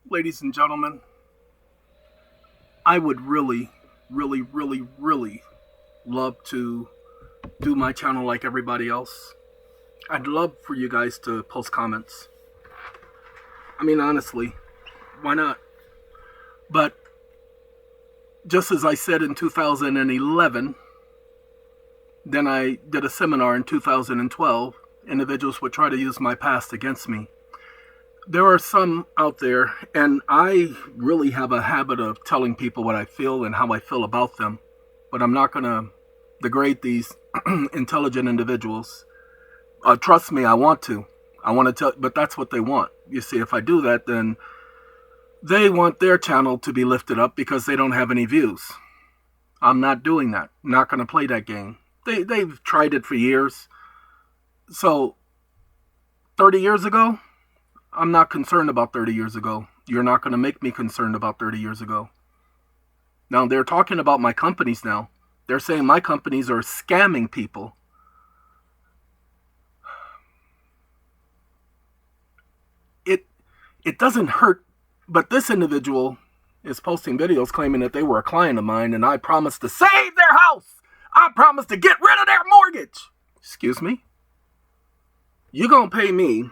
Ladies and gentlemen, I would really love to do my channel like everybody else. I'd love for you guys to post comments. I mean, honestly, why not? But just as I said in 2011, then I did a seminar in 2012, individuals would try to use my past against me. There are some out there, and I really have a habit of telling people what I feel and how I feel about them, but I'm not going to degrade these intelligent individuals. Trust me, I want to tell, but that's what they want. You see, if I do that, then they want their channel to be lifted up because they don't have any views. I'm not doing that. I'm not going to play that game. They've tried it for years. So 30 years ago, I'm not concerned about 30 years ago. You're not going to make me concerned about 30 years ago. Now, they're talking about my companies now. They're saying my companies are scamming people. It doesn't hurt, but this individual is posting videos claiming that they were a client of mine and I promised to save their house. I promised to get rid of their mortgage. Excuse me? You're going to pay me,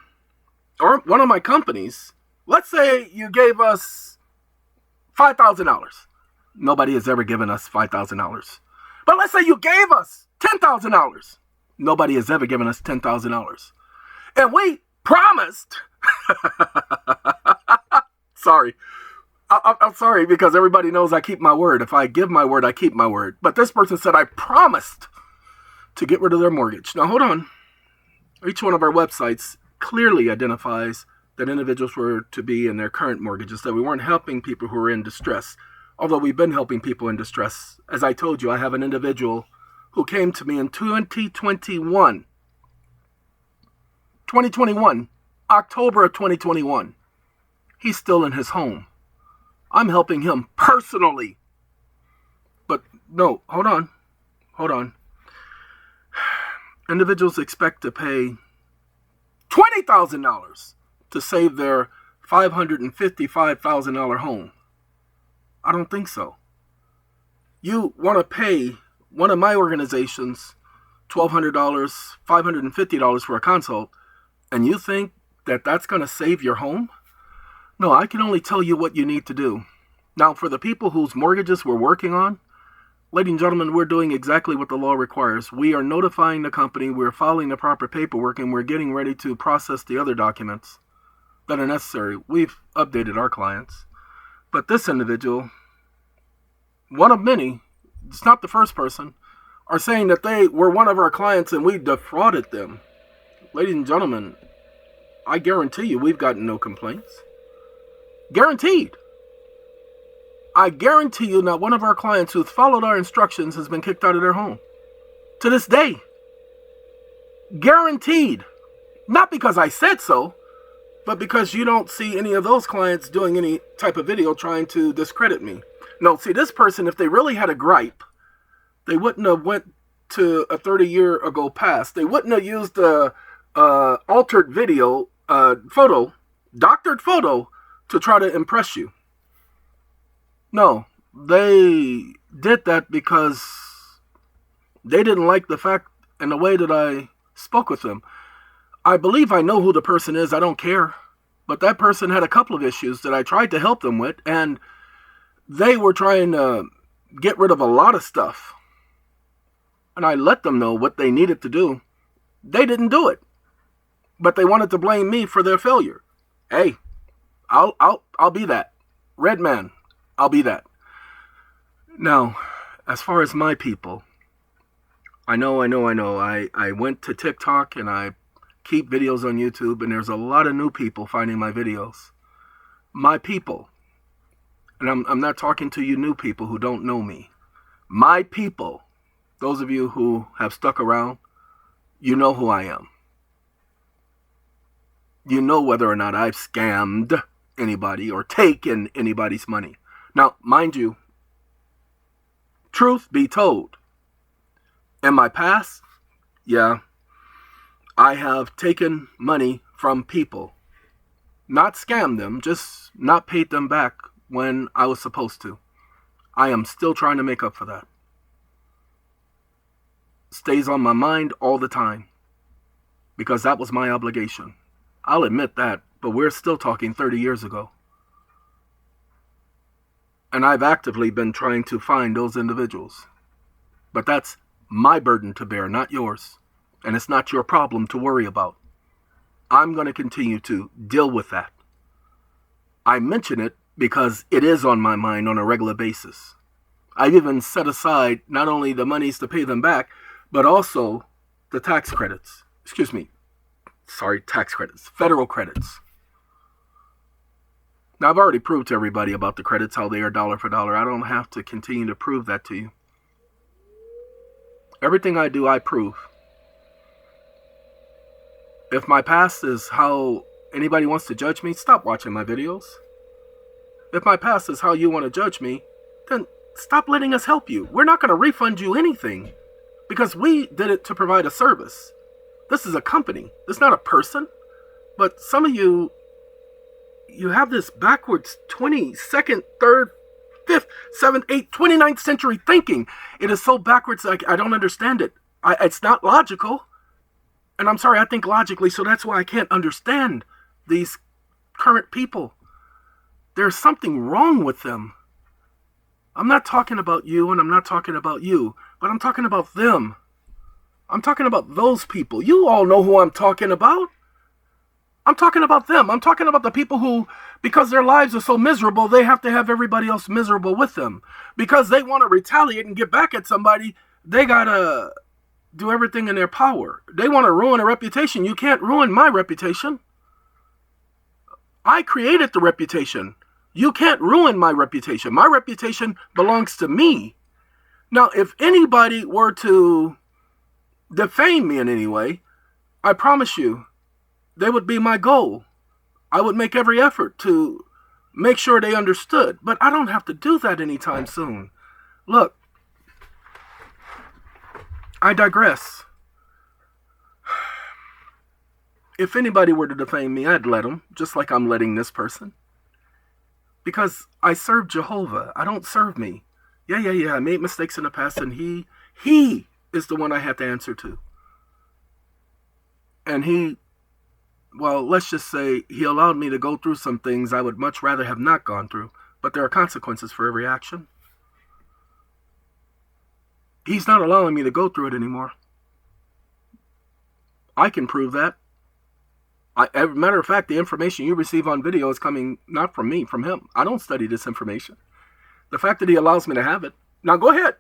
or one of my companies, let's say you gave us $5,000. Nobody has ever given us $5,000. But let's say you gave us $10,000. Nobody has ever given us $10,000. And we promised, sorry, I'm sorry because everybody knows I keep my word. If I give my word, I keep my word. But this person said I promised to get rid of their mortgage. Now, hold on. Each one of our websites clearly identifies that individuals were to be in their current mortgages, that we weren't helping people who were in distress. Although we've been helping people in distress. As I told you, I have an individual who came to me in 2021, October of 2021. He's still in his home. I'm helping him personally. But no, hold on. Individuals expect to pay $20,000 to save their $555,000 home. I don't think so. You want to pay one of my organizations $1,200, $550 for a consult, and you think that that's going to save your home? No, I can only tell you what you need to do. Now, for the people whose mortgages we're working on, ladies and gentlemen, we're doing exactly what the law requires. We are notifying the company, we're filing the proper paperwork, and we're getting ready to process the other documents that are necessary. We've updated our clients. But this individual, one of many, it's not the first person, are saying that they were one of our clients and we defrauded them. Ladies and gentlemen, I guarantee you we've gotten no complaints. Guaranteed. I guarantee you not one of our clients who's followed our instructions has been kicked out of their home. To this day. Guaranteed. Not because I said so, but because you don't see any of those clients doing any type of video trying to discredit me. No, see, this person, if they really had a gripe, they wouldn't have went to a 30-year ago past. They wouldn't have used a altered video, doctored photo, to try to impress you. No, they did that because they didn't like the fact and the way that I spoke with them. I believe I know who the person is. I don't care. But that person had a couple of issues that I tried to help them with, and they were trying to get rid of a lot of stuff. And I let them know what they needed to do. They didn't do it. But they wanted to blame me for their failure. Hey, I'll be that. Red man, I'll be that. Now, as far as my people, I know. I went to TikTok and I keep videos on YouTube, and there's a lot of new people finding my videos. My people, and I'm not talking to you new people who don't know me. My people, those of you who have stuck around, you know who I am. You know whether or not I've scammed anybody or taken anybody's money. Now, mind you, truth be told, in my past, yeah, I have taken money from people. Not scam them, just not paid them back when I was supposed to. I am still trying to make up for that. Stays on my mind all the time because that was my obligation. I'll admit that, but we're still talking 30 years ago. And I've actively been trying to find those individuals. But that's my burden to bear, not yours. And it's not your problem to worry about. I'm going to continue to deal with that. I mention it because it is on my mind on a regular basis. I've even set aside not only the monies to pay them back, but also the tax credits. Tax credits. Federal credits. Now, I've already proved to everybody about the credits, how they are dollar for dollar. I don't have to continue to prove that to you. Everything I do, I prove. If my past is how anybody wants to judge me, stop watching my videos. If my past is how you want to judge me, then stop letting us help you. We're not going to refund you anything because we did it to provide a service. This is a company. It's not a person. But some of you have this backwards 22nd, 3rd, 5th, 7th, 8th, 29th century thinking. It is so backwards, I don't understand it. It's not logical. And I'm sorry, I think logically, so that's why I can't understand these current people. There's something wrong with them. I'm not talking about you and I'm not talking about you, but I'm talking about them. I'm talking about those people. You all know who I'm talking about. I'm talking about them. I'm talking about the people who, because their lives are so miserable, they have to have everybody else miserable with them. Because they want to retaliate and get back at somebody, they got to do everything in their power. They want to ruin a reputation. You can't ruin my reputation. I created the reputation. You can't ruin my reputation. My reputation belongs to me. Now, if anybody were to defame me in any way, I promise you, they would be my goal. I would make every effort to make sure they understood. But I don't have to do that anytime soon. Look, I digress. If anybody were to defame me, I'd let them, just like I'm letting this person. Because I serve Jehovah. I don't serve me. Yeah. I made mistakes in the past, and he is the one I have to answer to. And let's just say he allowed me to go through some things I would much rather have not gone through. But there are consequences for every action. He's not allowing me to go through it anymore. I can prove that. As a matter of fact, the information you receive on video is coming not from me, from him. I don't study this information. The fact that he allows me to have it. Now go ahead.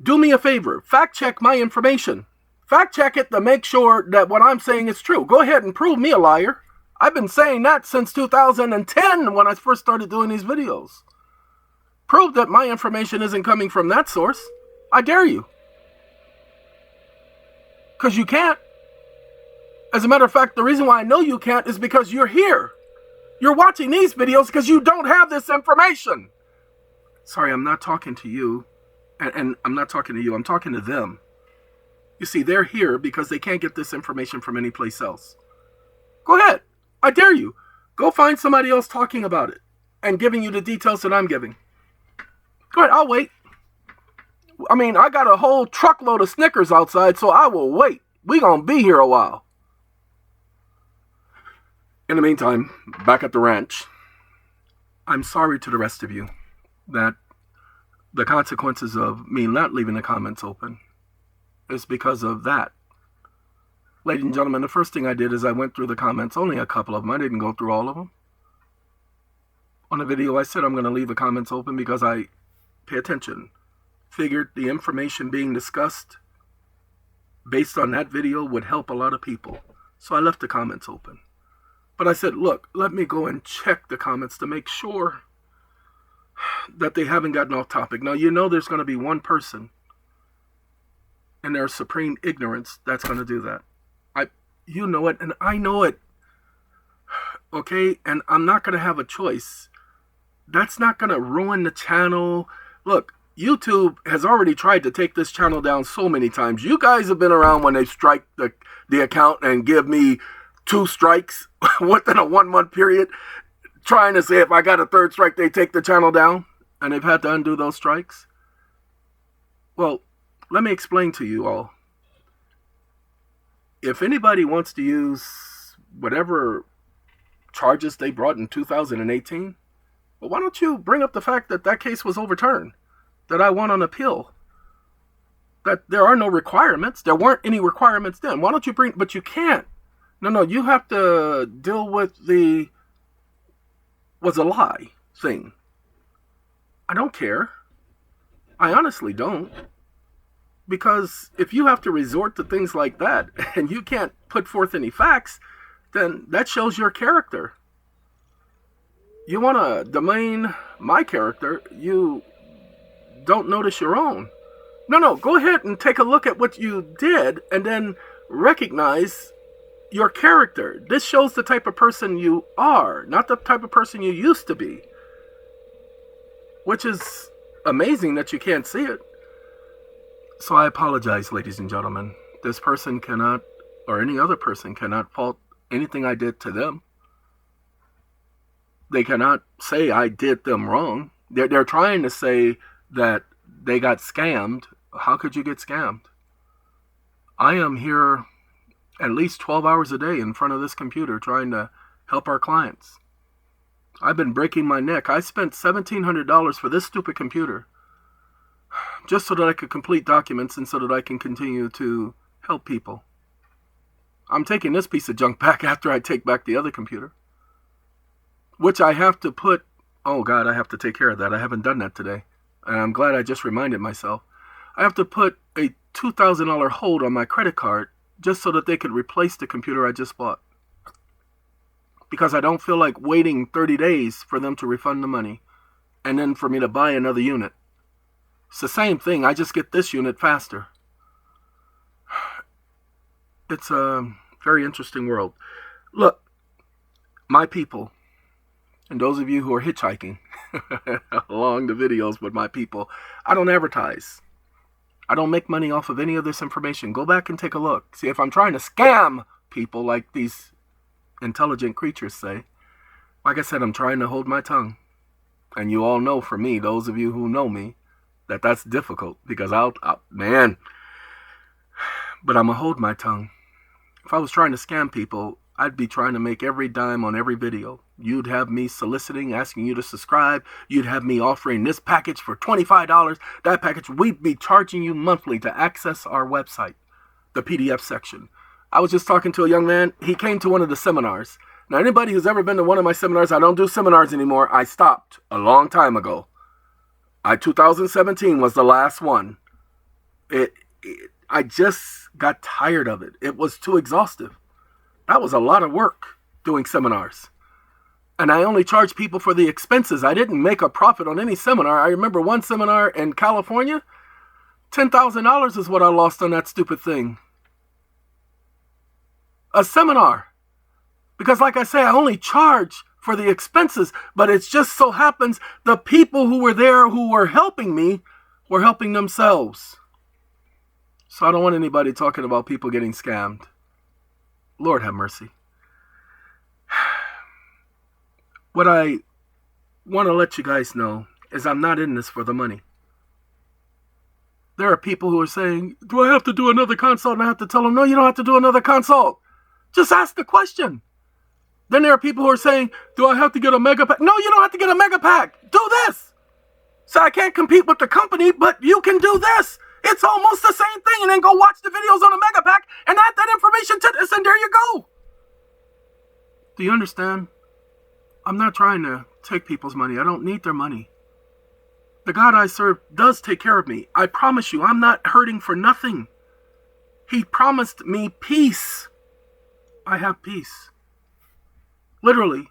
Do me a favor. Fact check my information. Fact check it to make sure that what I'm saying is true. Go ahead and prove me a liar. I've been saying that since 2010 when I first started doing these videos. Prove that my information isn't coming from that source. I dare you. Because you can't. As a matter of fact, the reason why I know you can't is because you're here. You're watching these videos because you don't have this information. Sorry, I'm not talking to you. And I'm not talking to you. I'm talking to them. You see, they're here because they can't get this information from any place else. Go ahead. I dare you. Go find somebody else talking about it and giving you the details that I'm giving. Go ahead. I'll wait. I mean, I got a whole truckload of Snickers outside, so I will wait. We're going to be here a while. In the meantime, back at the ranch, I'm sorry to the rest of you that the consequences of me not leaving the comments open is because of that. Ladies and gentlemen, the first thing I did is I went through the comments, only a couple of them. I didn't go through all of them. On the video, I said I'm going to leave the comments open because I pay attention. Figured the information being discussed based on that video would help a lot of people. So I left the comments open. But I said, look, let me go and check the comments to make sure that they haven't gotten off topic. Now, you know there's going to be one person in their supreme ignorance that's going to do that. You know it, and I know it. Okay? And I'm not going to have a choice. That's not going to ruin the channel. Look, YouTube has already tried to take this channel down so many times. You guys have been around when they strike the account and give me 2 strikes within a 1-month period, trying to say if I got a 3rd strike, they take the channel down, and they've had to undo those strikes. Well, let me explain to you all. If anybody wants to use whatever charges they brought in 2018, well, why don't you bring up the fact that that case was overturned, that I won on appeal, that there are no requirements. There weren't any requirements then. Why don't you bring, but you can't. No, you have to deal with the was a lie thing. I don't care. I honestly don't. Because if you have to resort to things like that and you can't put forth any facts, then that shows your character. You want to demean my character, you don't notice your own. No, go ahead and take a look at what you did and then recognize your character. This shows the type of person you are, not the type of person you used to be. Which is amazing that you can't see it. So I apologize, ladies and gentlemen. This person cannot, or any other person cannot fault anything I did to them. They cannot say I did them wrong. They're trying to say that they got scammed. How could you get scammed? I am here at least 12 hours a day in front of this computer trying to help our clients. I've been breaking my neck. I spent $1,700 for this stupid computer just so that I could complete documents and so that I can continue to help people. I'm taking this piece of junk back after I take back the other computer, which I have to put, oh God, I have to take care of that. I haven't done that today. And I'm glad I just reminded myself. I have to put a $2,000 hold on my credit card just so that they could replace the computer I just bought. Because I don't feel like waiting 30 days for them to refund the money and then for me to buy another unit. It's the same thing. I just get this unit faster. It's a very interesting world. Look, my people, and those of you who are hitchhiking along the videos with my people, I don't advertise. I don't make money off of any of this information. Go back and take a look. See, if I'm trying to scam people like these intelligent creatures say, like I said, I'm trying to hold my tongue. And you all know, for me, those of you who know me, that that's difficult because man, but I'm gonna hold my tongue. If I was trying to scam people, I'd be trying to make every dime on every video. You'd have me soliciting, asking you to subscribe. You'd have me offering this package for $25, that package. We'd be charging you monthly to access our website, the PDF section. I was just talking to a young man. He came to one of the seminars. Now, anybody who's ever been to one of my seminars, I don't do seminars anymore. I stopped a long time ago. 2017 was the last one. I just got tired of it. It was too exhaustive. That was a lot of work doing seminars. And I only charged people for the expenses. I didn't make a profit on any seminar. I remember one seminar in California, $10,000 is what I lost on that stupid thing. A seminar. Because like I say, I only charge for the expenses, but it just so happens the people who were there who were helping me were helping themselves. So I don't want anybody talking about people getting scammed. Lord have mercy. What I want to let you guys know is I'm not in this for the money. There are people who are saying, do I have to do another consult? And I have to tell them, no, you don't have to do another consult. Just ask the question. Then there are people who are saying, do I have to get a mega pack? No, you don't have to get a mega pack. Do this. So I can't compete with the company, but you can do this. It's almost the same thing. And then go watch the videos on a mega pack and add that information to this, and there you go. Do you understand? I'm not trying to take people's money. I don't need their money. The God I serve does take care of me. I promise you, I'm not hurting for nothing. He promised me peace. I have peace. Literally,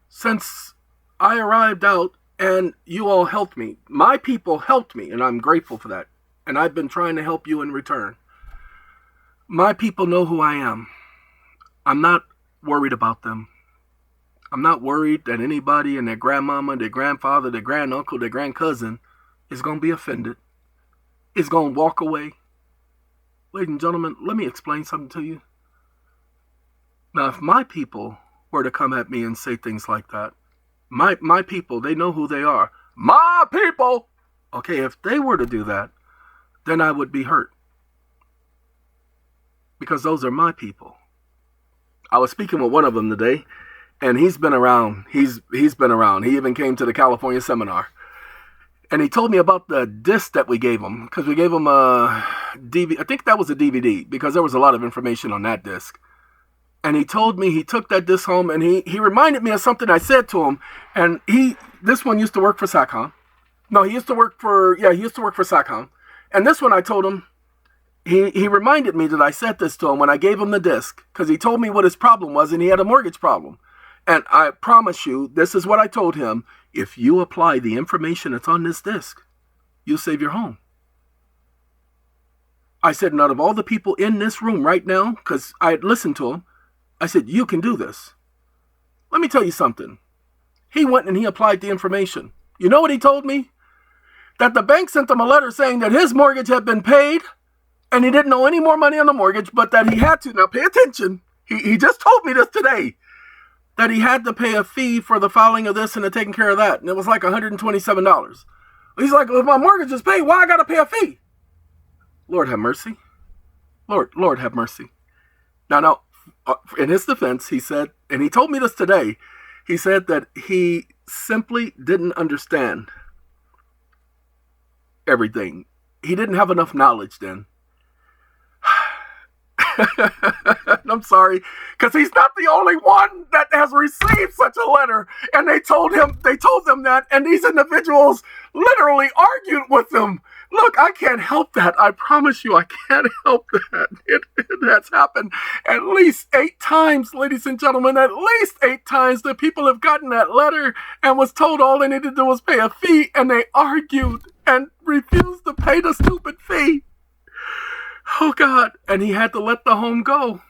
since I arrived out and you all helped me, my people helped me, and I'm grateful for that. And I've been trying to help you in return. My people know who I am. I'm not worried about them. I'm not worried that anybody and their grandmama, their grandfather, their granduncle, their grandcousin is going to be offended, is going to walk away. Ladies and gentlemen, let me explain something to you. Now, if my people were to come at me and say things like that, my people, they know who they are. My people! Okay, if they were to do that, then I would be hurt. Because those are my people. I was speaking with one of them today, and he's been around. He's been around. He even came to the California seminar. And he told me about the disc that we gave him, because we gave him a DVD. I think that was a DVD, because there was a lot of information on that disc. And he told me he took that disc home, and he reminded me of something I said to him. And this one used to work for SACOM. No, he used to work for SACOM. And this one I told him, he reminded me that I said this to him when I gave him the disc, because he told me what his problem was, and he had a mortgage problem. And I promise you, this is what I told him: if you apply the information that's on this disc, you'll save your home. I said, out of all the people in this room right now, because I had listened to him, I said, you can do this. Let me tell you something. He went and he applied the information. You know what he told me? That the bank sent him a letter saying that his mortgage had been paid, and he didn't owe any more money on the mortgage, but that he had to. Now pay attention. He just told me this today. That he had to pay a fee for the filing of this and the taking care of that. And it was like $127. He's like, well, if my mortgage is paid, why I got to pay a fee? Lord have mercy. Lord have mercy. Now, in his defense, he said, and he told me this today, he said that he simply didn't understand everything. He didn't have enough knowledge then. I'm sorry, because he's not the only one that has received such a letter. And they told them that, and these individuals literally argued with them. Look, I can't help that. I promise you, I can't help that. It has happened at least 8 times, ladies and gentlemen. At least 8 times that people have gotten that letter and was told all they needed to do was pay a fee, and they argued and refused to pay the stupid fee. Oh, God. And he had to let the home go.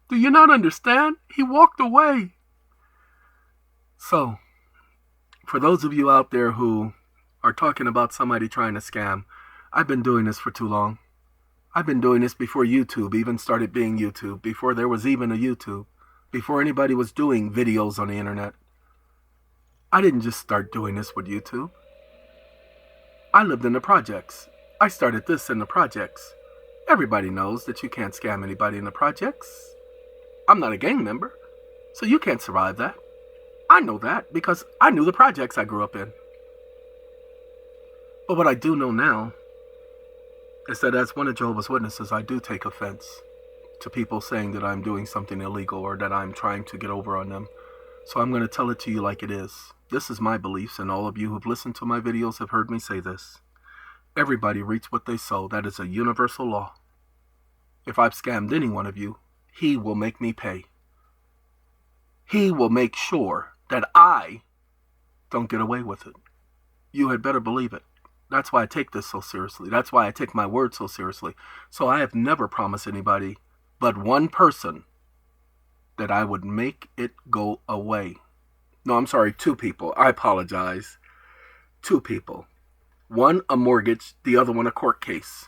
Do you not understand? He walked away. So, for those of you out there who are talking about somebody trying to scam, I've been doing this for too long. I've been doing this before YouTube even started being YouTube, before there was even a YouTube, before anybody was doing videos on the internet. I didn't just start doing this with YouTube. I lived in the projects. I started this in the projects. Everybody knows that you can't scam anybody in the projects. I'm not a gang member, so you can't survive that. I know that because I knew the projects I grew up in. But what I do know now is that as one of Jehovah's Witnesses, I do take offense to people saying that I'm doing something illegal or that I'm trying to get over on them. So I'm going to tell it to you like it is. This is my beliefs, and all of you who've listened to my videos have heard me say this. Everybody reaps what they sow. That is a universal law. If I've scammed any one of you, he will make me pay. He will make sure that I don't get away with it. You had better believe it. That's why I take this so seriously. That's why I take my word so seriously. So I have never promised anybody but one person that I would make it go away. No, I'm sorry, 2 people. I apologize. 2 people. One, a mortgage. The other one, a court case.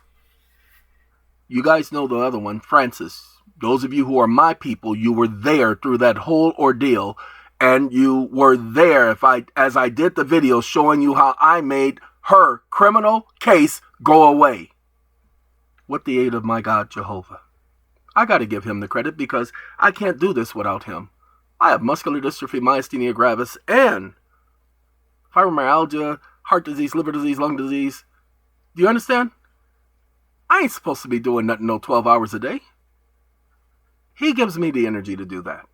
You guys know the other one, Francis. Those of you who are my people, you were there through that whole ordeal. And you were there as I did the video showing you how I made her criminal case go away. With the aid of my God, Jehovah. I got to give him the credit because I can't do this without him. I have muscular dystrophy, myasthenia gravis, and fibromyalgia, heart disease, liver disease, lung disease. Do you understand? I ain't supposed to be doing nothing no 12 hours a day. He gives me the energy to do that.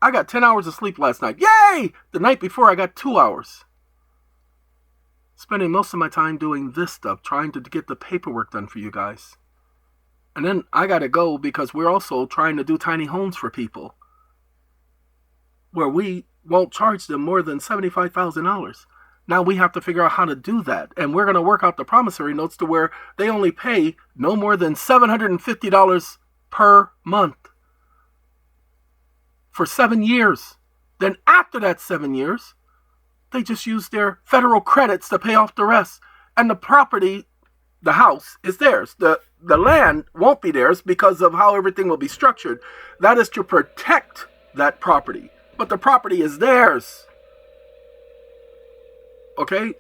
I got 10 hours of sleep last night. Yay! The night before I got 2 hours. Spending most of my time doing this stuff, trying to get the paperwork done for you guys. And then I got to go because we're also trying to do tiny homes for people where we won't charge them more than $75,000. Now we have to figure out how to do that. And we're going to work out the promissory notes to where they only pay no more than $750 per month for 7 years. Then after that 7 years, they just use their federal credits to pay off the rest. And the property, the house, is theirs. The the land won't be theirs because of how everything will be structured. That is to protect that property. But the property is theirs. Okay?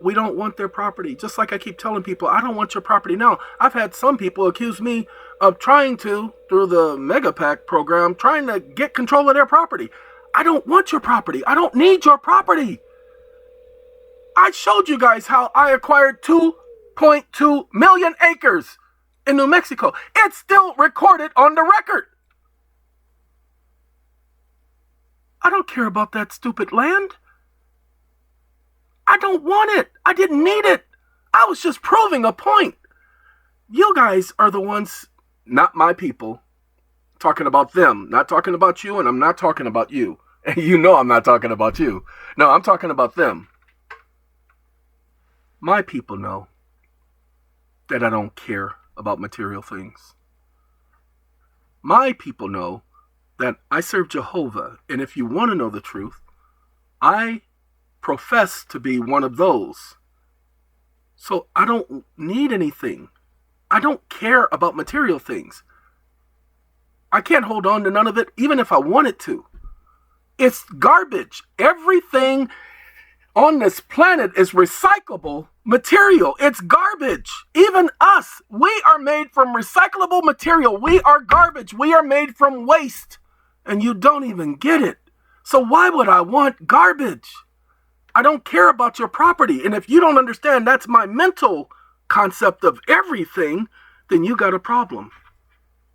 We don't want their property. Just like I keep telling people, I don't want your property now. I've had some people accuse me of trying to, through the Mega PAC program, trying to get control of their property. I don't want your property. I don't need your property. I showed you guys how I acquired 2.2 million acres in New Mexico. It's still recorded on the record. I don't care about that stupid land. I don't want it. I didn't need it. I was just proving a point. You guys are the ones, not my people, talking about them, not talking about you, and I'm not talking about you. And you know I'm not talking about you. No, I'm talking about them. My people know that I don't care about material things. My people know that I serve Jehovah, and if you want to know the truth, I profess to be one of those. So I don't need anything. I don't care about material things. I can't hold on to none of it, even if I wanted to. It's garbage. Everything on this planet is recyclable material. It's garbage. Even us, we are made from recyclable material. We are garbage. We are made from waste. And you don't even get it. So why would I want garbage? I don't care about your property. And if you don't understand that's my mental concept of everything, then you got a problem.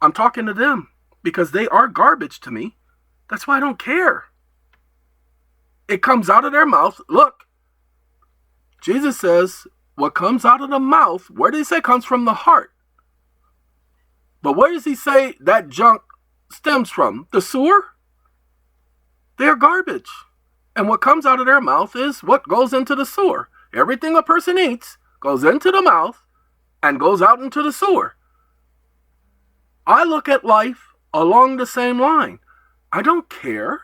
I'm talking to them because they are garbage to me. That's why I don't care. It comes out of their mouth. Look, Jesus says what comes out of the mouth, where did he say comes from the heart? But where does he say that junk stems from? The sewer? They're garbage. And what comes out of their mouth is what goes into the sewer. Everything a person eats goes into the mouth and goes out into the sewer. I look at life along the same line. I don't care.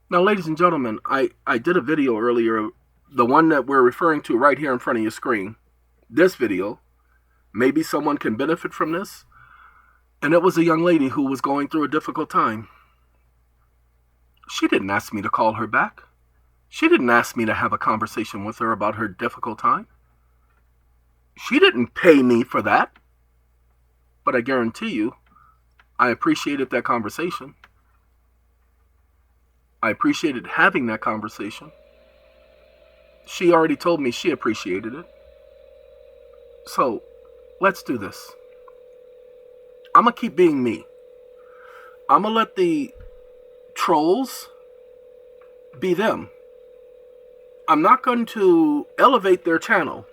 Now, ladies and gentlemen, I did a video earlier, the one that we're referring to right here in front of your screen. This video, maybe someone can benefit from this. And it was a young lady who was going through a difficult time. She didn't ask me to call her back. She didn't ask me to have a conversation with her about her difficult time. She didn't pay me for that. But I guarantee you, I appreciated that conversation. I appreciated having that conversation. She already told me she appreciated it. So, let's do this. I'm going to keep being me. I'm going to let the trolls be them. I'm not going to elevate their channel.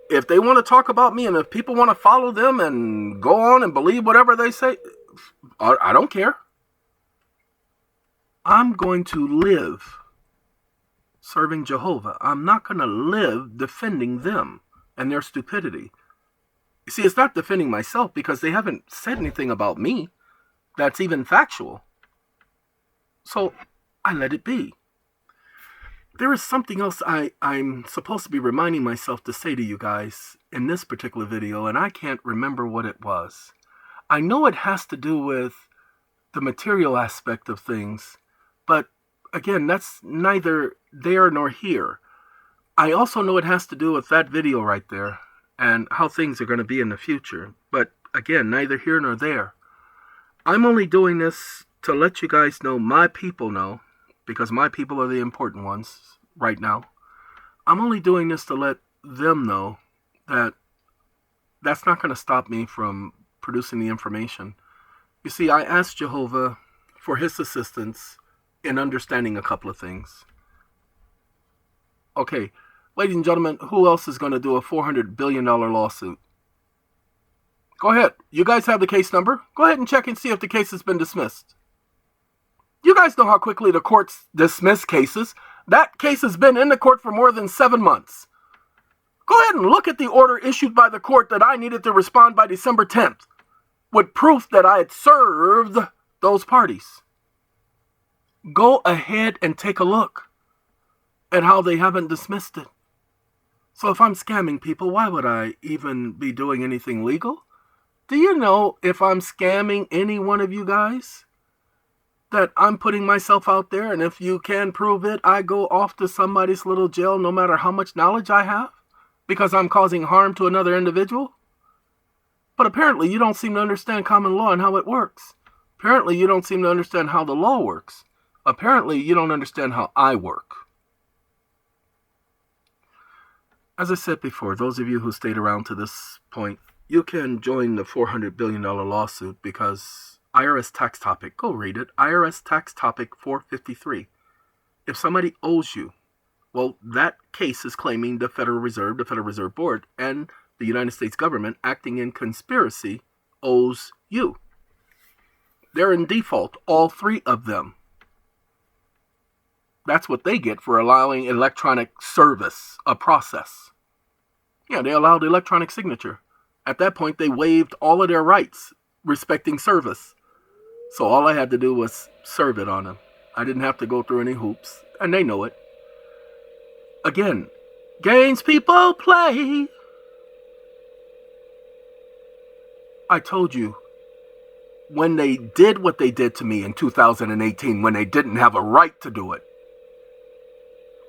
If they want to talk about me and if people want to follow them and go on and believe whatever they say, I don't care. I'm going to live serving Jehovah. I'm not going to live defending them and their stupidity. You see, it's not defending myself because they haven't said anything about me that's even factual. So I let it be. There is something else I'm supposed to be reminding myself to say to you guys in this particular video, and I can't remember what it was. I know it has to do with the material aspect of things, but again, that's neither there nor here. I also know it has to do with that video right there and how things are going to be in the future. But again, neither here nor there. I'm only doing this to let you guys know, my people know, because my people are the important ones right now. I'm only doing this to let them know that that's not going to stop me from producing the information. You see, I asked Jehovah for his assistance in understanding a couple of things. Okay, ladies and gentlemen, who else is going to do a $400 billion lawsuit? Go ahead. You guys have the case number? Go ahead and check and see if the case has been dismissed. You guys know how quickly the courts dismiss cases. That case has been in the court for more than 7 months. Go ahead and look at the order issued by the court that I needed to respond by December 10th with proof that I had served those parties. Go ahead and take a look at how they haven't dismissed it. So if I'm scamming people, why would I even be doing anything legal? Do you know if I'm scamming any one of you guys that I'm putting myself out there, and if you can prove it, I go off to somebody's little jail no matter how much knowledge I have because I'm causing harm to another individual? But apparently you don't seem to understand common law and how it works. Apparently you don't seem to understand how the law works. Apparently you don't understand how I work. As I said before, those of you who stayed around to this point, you can join the $400 billion lawsuit because IRS tax topic, go read it, IRS tax topic 453. If somebody owes you, well, that case is claiming the Federal Reserve Board, and the United States government acting in conspiracy owes you. They're in default, all three of them. That's what they get for allowing electronic service, a process. Yeah, they allowed electronic signature. At that point, they waived all of their rights respecting service. So all I had to do was serve it on them. I didn't have to go through any hoops, and they know it. Again, games people play. I told you, when they did what they did to me in 2018, when they didn't have a right to do it,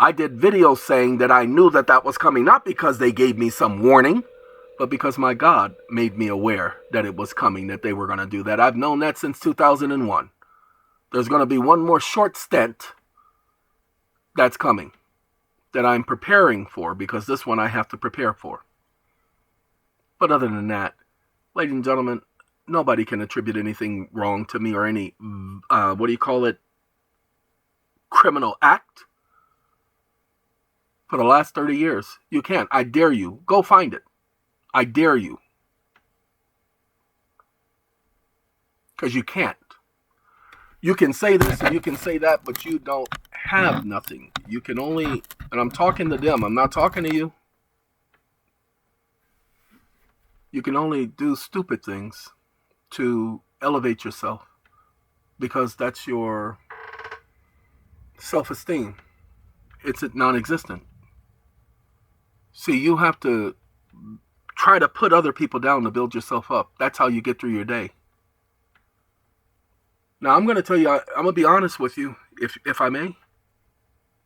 I did videos saying that I knew that that was coming, not because they gave me some warning, but because my God made me aware that it was coming, that they were going to do that. I've known that since 2001. There's going to be one more short stint that's coming that I'm preparing for, because this one I have to prepare for. But other than that, ladies and gentlemen, nobody can attribute anything wrong to me or any, criminal act. For the last 30 years. You can't. I dare you. Go find it. I dare you. Because you can't. You can say this and you can say that, but you don't have nothing. You can only, and I'm talking to them, I'm not talking to you. You can only do stupid things to elevate yourself because that's your self-esteem. It's non-existent. See, you have to try to put other people down to build yourself up. That's how you get through your day. Now, I'm going to tell you, I'm going to be honest with you, if I may.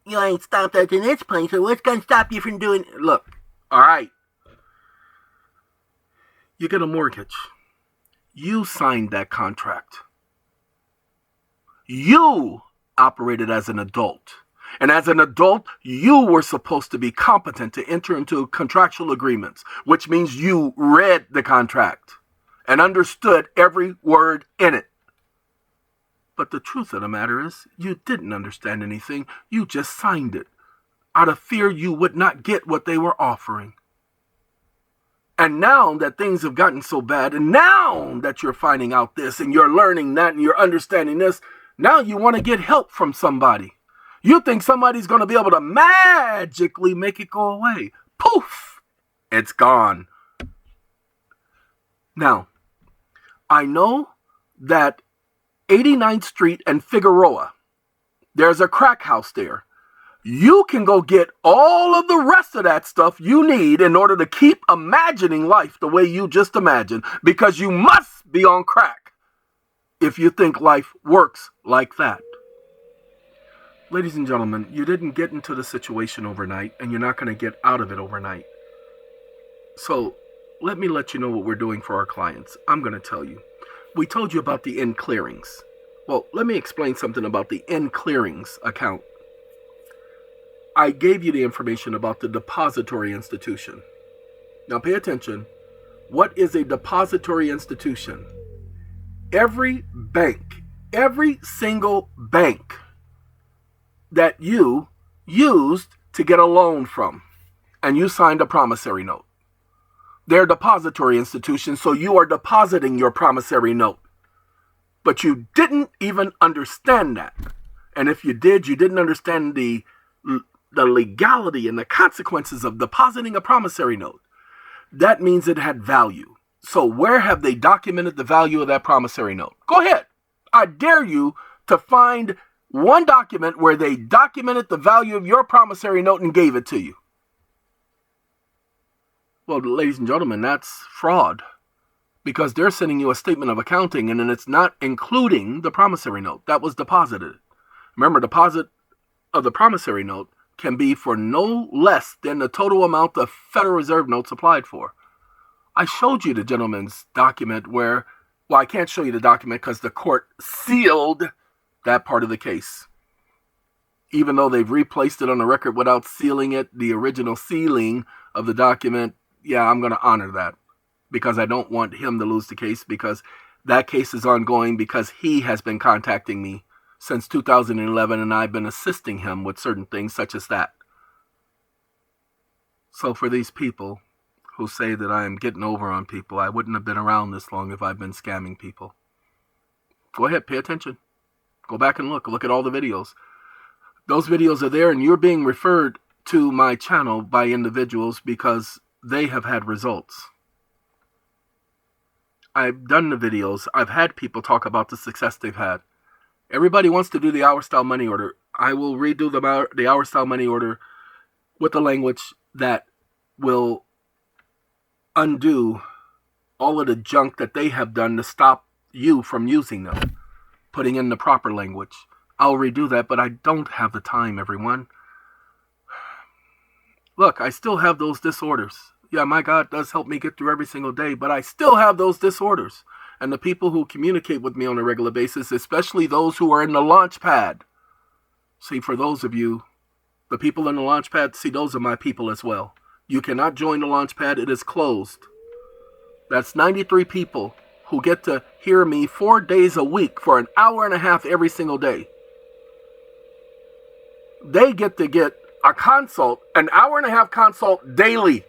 You ain't stopped us in this place, so what's going to stop you from doing it? Look, all right. You get a mortgage. You signed that contract. You operated as an adult. And as an adult, you were supposed to be competent to enter into contractual agreements, which means you read the contract and understood every word in it. But the truth of the matter is, you didn't understand anything. You just signed it out of fear you would not get what they were offering. And now that things have gotten so bad, and now that you're finding out this, and you're learning that, and you're understanding this, now you want to get help from somebody. You think somebody's going to be able to magically make it go away. Poof! It's gone. Now, I know that 89th Street and Figueroa, there's a crack house there. You can go get all of the rest of that stuff you need in order to keep imagining life the way you just imagined, because you must be on crack if you think life works like that. Ladies and gentlemen, you didn't get into the situation overnight, and you're not going to get out of it overnight. So let me let you know what we're doing for our clients. I'm going to tell you. We told you about the end clearings. Well, let me explain something about the end clearings account. I gave you the information about the depository institution. Now pay attention. What is a depository institution? Every bank, every single bank that you used to get a loan from, and you signed a promissory note. They're depository institutions, so you are depositing your promissory note. But you didn't even understand that. And if you did, you didn't understand the legality and the consequences of depositing a promissory note. That means it had value. So where have they documented the value of that promissory note? Go ahead. I dare you to find one document where they documented the value of your promissory note and gave it to you. Well, ladies and gentlemen, that's fraud, because they're sending you a statement of accounting and then it's not including the promissory note that was deposited. Remember, deposit of the promissory note can be for no less than the total amount the Federal Reserve notes applied for. I showed you the gentleman's document where, well, I can't show you the document because the court sealed that part of the case. Even though they've replaced it on the record without sealing it, the original sealing of the document, yeah, I'm going to honor that, because I don't want him to lose the case, because that case is ongoing, because he has been contacting me since 2011 and I've been assisting him with certain things such as that. So for these people who say that I am getting over on people, I wouldn't have been around this long if I've been scamming people. Go ahead, pay attention. Go back and look at all the videos. Those videos are there, and you're being referred to my channel by individuals because they have had results. I've done the videos. I've had people talk about the success they've had. Everybody wants to do the hour style money order. I will redo the hour style money order with the language that will undo all of the junk that they have done to stop you from using them, putting in the proper language. I'll redo that, but I don't have the time, everyone. Look, I still have those disorders. Yeah, my God does help me get through every single day, but I still have those disorders. And the people who communicate with me on a regular basis, especially those who are in the launch pad. See, for those of you, the people in the launch pad, see, those are my people as well. You cannot join the launch pad. It is closed. That's 93 people who get to hear me 4 days a week for an hour and a half every single day. They get to get a consult, an hour and a half consult daily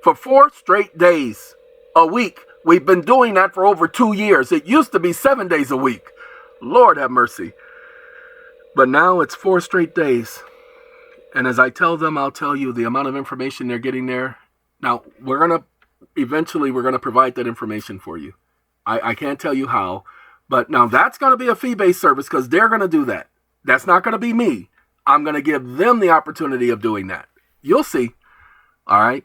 for 4 straight days a week. We've been doing that for over 2 years. It used to be 7 days a week. Lord have mercy. But now it's 4 straight days. And as I tell them, I'll tell you the amount of information they're getting there. Now, eventually we're going to provide that information for you. I can't tell you how. But now that's going to be a fee-based service because they're going to do that. That's not going to be me. I'm going to give them the opportunity of doing that. You'll see. All right.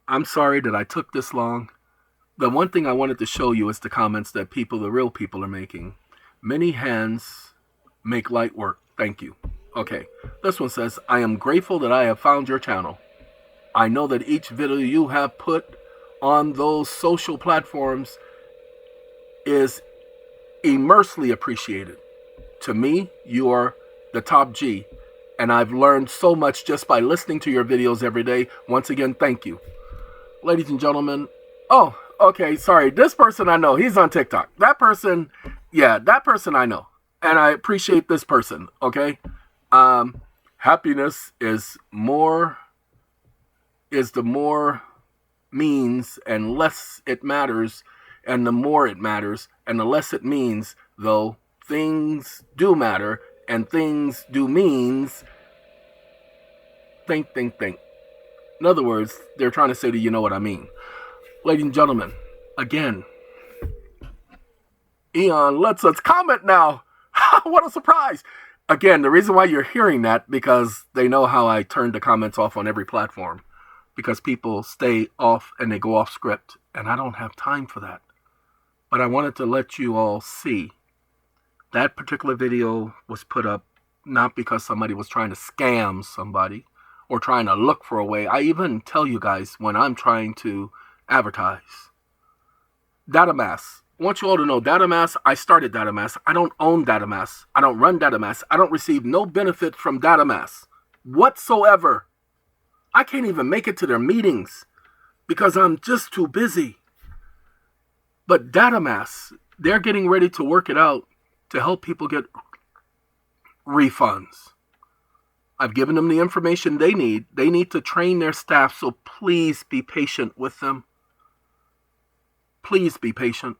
I'm sorry that I took this long. The one thing I wanted to show you is the comments that the real people are making. Many hands make light work. Thank you. Okay. This one says, I am grateful that I have found your channel. I know that each video you have put on those social platforms is immensely appreciated. To me, you are the top G, and I've learned so much just by listening to your videos every day. Once again, thank you. Ladies and gentlemen, oh, okay, sorry, this person I know, he's on TikTok. That person, yeah, that person I know, and I appreciate this person, okay? Happiness is the more means and less it matters, and the more it matters and the less it means, though things do matter and things do means. Think. In other words, they're trying to say to you know what I mean. Ladies and gentlemen, again, EEON lets us comment now. What a surprise. Again, the reason why you're hearing that, because they know how I turn the comments off on every platform. Because people stay off and they go off script. And I don't have time for that. But I wanted to let you all see. That particular video was put up not because somebody was trying to scam somebody or trying to look for a way. I even tell you guys when I'm trying to advertise. DataMass. I want you all to know, DataMass, I started DataMass. I don't own DataMass. I don't run DataMass. I don't receive no benefit from DataMass whatsoever. I can't even make it to their meetings because I'm just too busy. But DataMass, they're getting ready to work it out to help people get refunds. I've given them the information they need. They need to train their staff, so please be patient with them. Please be patient.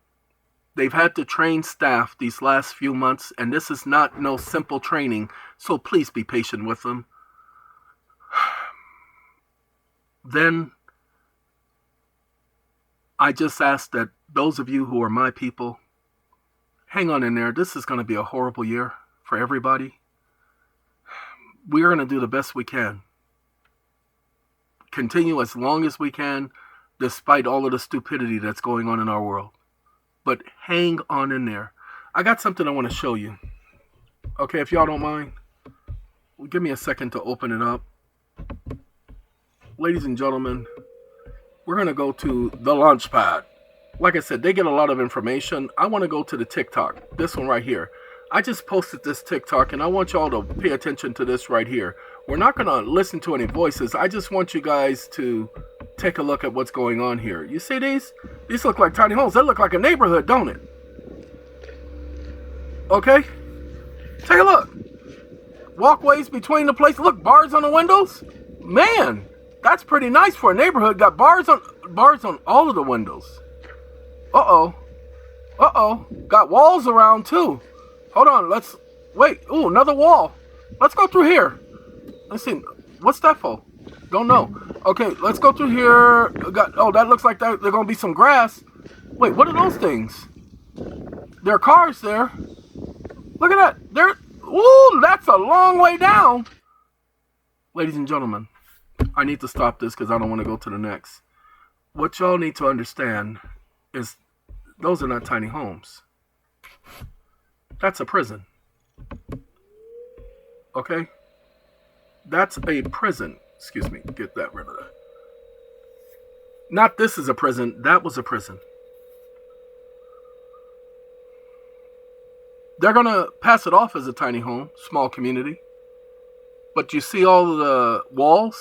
They've had to train staff these last few months, and this is not no simple training, so please be patient with them. Then I just ask that those of you who are my people, hang on in there. This is going to be a horrible year for everybody. We're going to do the best we can. continue as long as we can, despite all of the stupidity that's going on in our world. But hang on in there. I got something I want to show you. Okay, if y'all don't mind, give me a second to open it up. Ladies and gentlemen, we're going to go to the Launchpad. Like I said, they get a lot of information. I want to go to the TikTok, this one right here. I just posted this TikTok, and I want y'all to pay attention to this right here. We're not going to listen to any voices. I just want you guys to take a look at what's going on here. You see these? These look like tiny homes. They look like a neighborhood, don't it? Okay? Take a look. Walkways between the places. Look, bars on the windows. Man, that's pretty nice for a neighborhood. Got bars on all of the windows. Uh-oh. Uh-oh. Got walls around, too. Hold on. Let's... Wait. Ooh, another wall. Let's go through here. Let's see. What's that for? Don't know. Okay, let's go through here. Oh, that looks like there's going to be some grass. Wait, what are those things? There are cars there. Look at that. Ooh, that's a long way down. Ladies and gentlemen, I need to stop this because I don't want to go to the next. What y'all need to understand is those are not tiny homes. That's a prison. Okay? That's a prison. Excuse me. Get that rid of that. Not this is a prison. That was a prison. They're going to pass it off as a tiny home, small community. But you see all of the walls?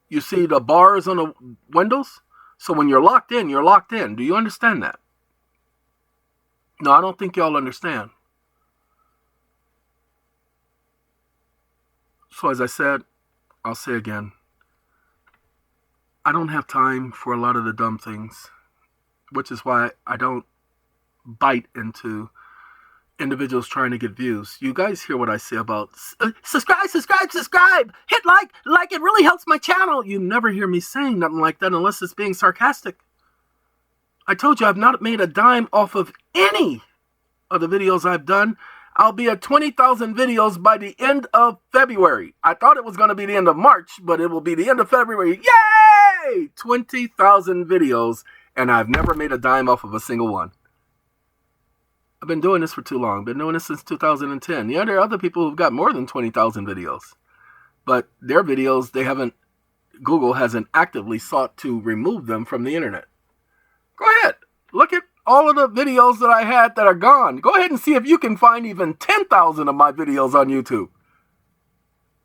You see the bars on the windows? So when you're locked in, you're locked in. Do you understand that? No, I don't think y'all understand. So as I said, I'll say again, I don't have time for a lot of the dumb things, which is why I don't bite into individuals trying to get views. You guys hear what I say about subscribe, hit like, it really helps my channel. You never hear me saying nothing like that unless it's being sarcastic. I told you I've not made a dime off of any of the videos I've done. I'll be at 20,000 videos by the end of February. I thought it was going to be the end of March, but it will be the end of February. Yay! 20,000 videos, and I've never made a dime off of a single one. I've been doing this for too long. Been doing this since 2010. Yeah, there are other people who've got more than 20,000 videos. But their videos, Google hasn't actively sought to remove them from the internet. Go ahead. Look at all of the videos that I had that are gone. Go ahead and see if you can find even 10,000 of my videos on YouTube.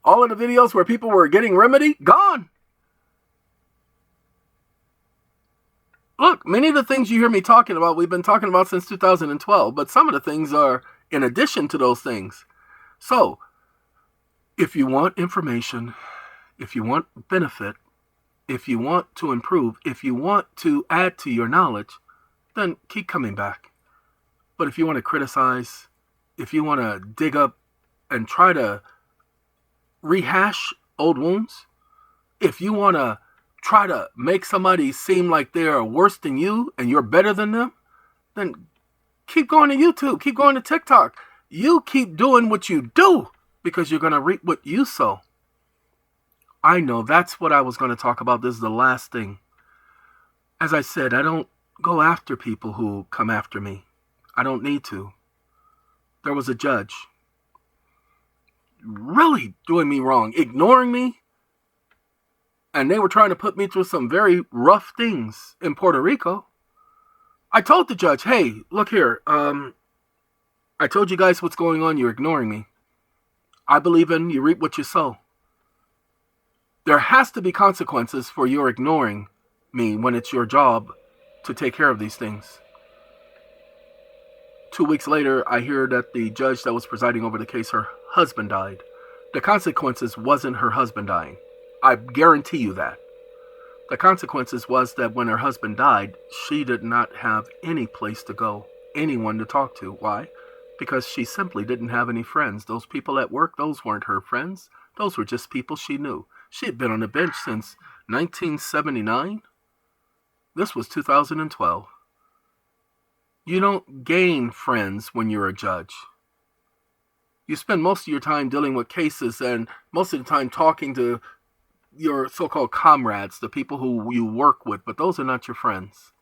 All of the videos where people were getting remedy, gone. Look, many of the things you hear me talking about, we've been talking about since 2012, but some of the things are in addition to those things. So, if you want information, if you want benefit, if you want to improve, if you want to add to your knowledge, then keep coming back. But if you want to criticize, if you want to dig up and try to rehash old wounds, if you want to try to make somebody seem like they're worse than you and you're better than them, then keep going to YouTube, keep going to TikTok. You keep doing what you do because you're going to reap what you sow. I know that's what I was going to talk about. This is the last thing. As I said, I don't go after people who come after me. I don't need to. There was a judge really doing me wrong, ignoring me. And they were trying to put me through some very rough things in Puerto Rico. I told the judge, hey, look here. I told you guys what's going on. You're ignoring me. I believe in you reap what you sow. There has to be consequences for your ignoring me when it's your job to take care of these things. 2 weeks later, I hear that the judge that was presiding over the case, her husband died. The consequences wasn't her husband dying. I guarantee you that. The consequences was that when her husband died, she did not have any place to go, anyone to talk to. Why? Because she simply didn't have any friends. Those people at work, those weren't her friends. Those were just people she knew. She had been on the bench since 1979. This was 2012. You don't gain friends when you're a judge. You spend most of your time dealing with cases and most of the time talking to your so-called comrades, the people who you work with, but those are not your friends.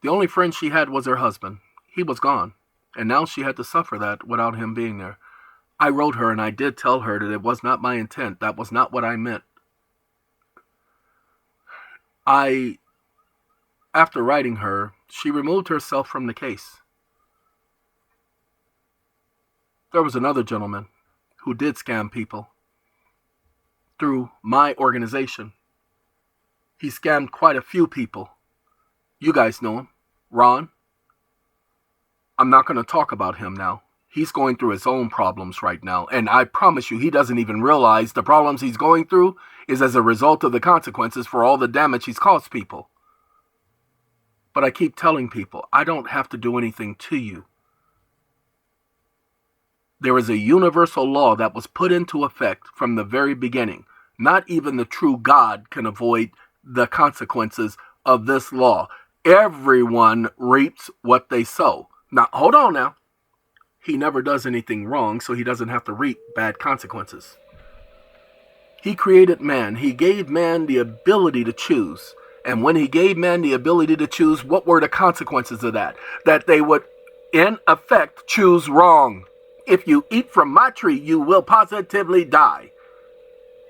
The only friend she had was her husband. He was gone, and now she had to suffer that without him being there. I wrote her, and I did tell her that it was not my intent. That was not what I meant. After writing her, she removed herself from the case. There was another gentleman who did scam people through my organization. He scammed quite a few people. You guys know him, Ron. I'm not going to talk about him now. He's going through his own problems right now, and I promise you, he doesn't even realize the problems he's going through is as a result of the consequences for all the damage he's caused people. But I keep telling people, I don't have to do anything to you. There is a universal law that was put into effect from the very beginning. Not even the true God can avoid the consequences of this law. Everyone reaps what they sow. Now, hold on now. He never does anything wrong, so he doesn't have to reap bad consequences. He created man. He gave man the ability to choose. And when he gave man the ability to choose, what were the consequences of that? That they would, in effect, choose wrong. If you eat from my tree, you will positively die.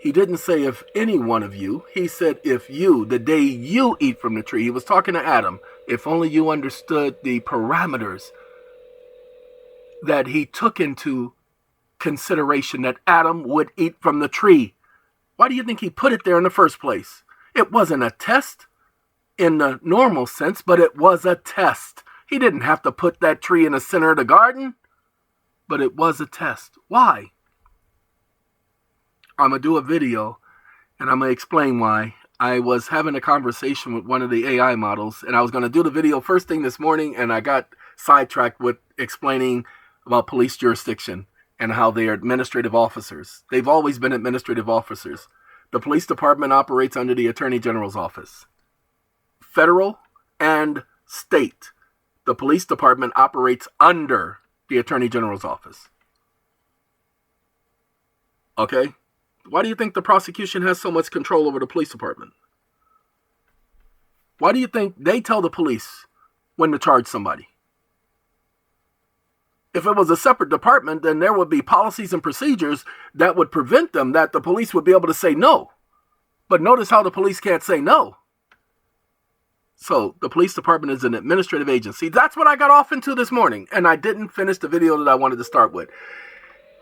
He didn't say if any one of you. He said if you, the day you eat from the tree. He was talking to Adam. If only you understood the parameters that he took into consideration that Adam would eat from the tree. Why do you think he put it there in the first place? It wasn't a test in the normal sense, but it was a test. He didn't have to put that tree in the center of the garden, but it was a test. Why? I'm going to do a video, and I'm going to explain why. I was having a conversation with one of the AI models, and I was going to do the video first thing this morning, and I got sidetracked with explaining about police jurisdiction and how they are administrative officers. They've always been administrative officers. The police department operates under the Attorney General's office. Federal and state. The police department operates under the Attorney General's office. Okay? Why do you think the prosecution has so much control over the police department? Why do you think they tell the police when to charge somebody? If it was a separate department, then there would be policies and procedures that would prevent them, that the police would be able to say no. But notice how the police can't say no. So the police department is an administrative agency. That's what I got off into this morning, and I didn't finish the video that I wanted to start with.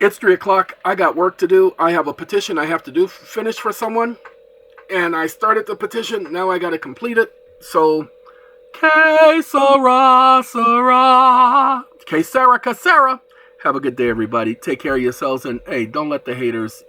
It's 3 o'clock. I got work to do. I have a petition I have to finish for someone, and I started the petition. Now I got to complete it. So, que sera, sera. Que sera, que sera. Have a good day, everybody. Take care of yourselves, and hey, don't let the haters